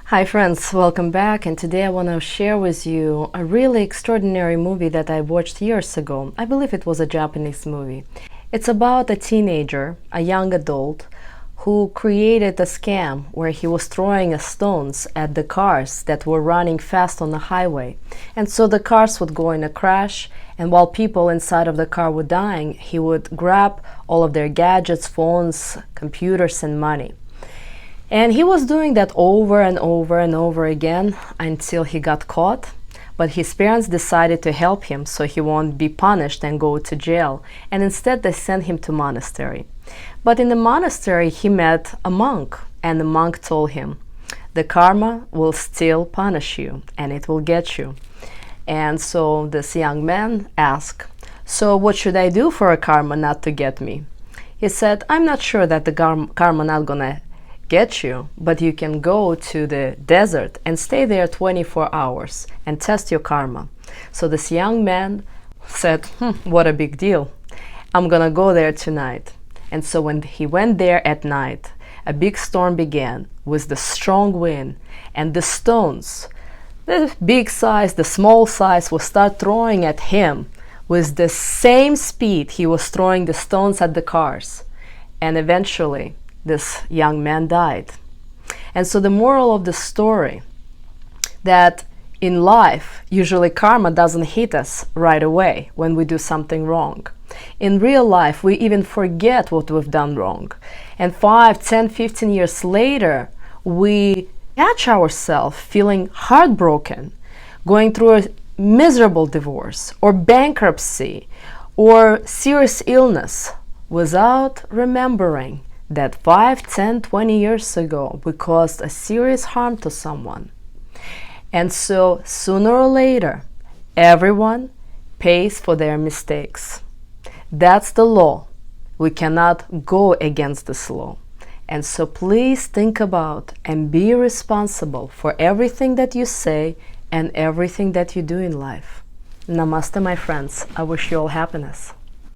Hi friends, welcome back, and today I want to share with you a really extraordinary movie that I watched years ago. I believe it was a Japanese movie. It's about a teenager, a young adult, who created a scam where he was throwing stones at the cars that were running fast on the highway. And so the cars would go in a crash, and while people inside of the car were dying, he would grab all of their gadgets, phones, computers, and money. And he was doing that over and over and over again until he got caught. But his parents decided to help him so he won't be punished and go to jail. And instead they sent him to monastery. But in the monastery he met a monk, and the monk told him, "The karma will still punish you and it will get you." And so this young man asked, "So what should I do for a karma not to get me?" He said, "I'm not sure that the karma not gonna get you, but you can go to the desert and stay there 24 hours and test your karma." So this young man said, what a big deal. I'm gonna go there tonight. And so when he went there at night, a big storm began with the strong wind, and the stones, the big size, the small size, will start throwing at him with the same speed he was throwing the stones at the cars. And eventually this young man died. And so the moral of the story, that in life usually karma doesn't hit us right away when we do something wrong. In real life we even forget what we've done wrong, and 5, 10, 15 years later we catch ourselves feeling heartbroken, going through a miserable divorce or bankruptcy or serious illness without remembering that 5, 10, 20 years ago we caused a serious harm to someone. And so sooner or later everyone pays for their mistakes. That's the law. We cannot go against this law. And so please think about and be responsible for everything that you say and everything that you do in life. Namaste, my friends. I wish you all happiness.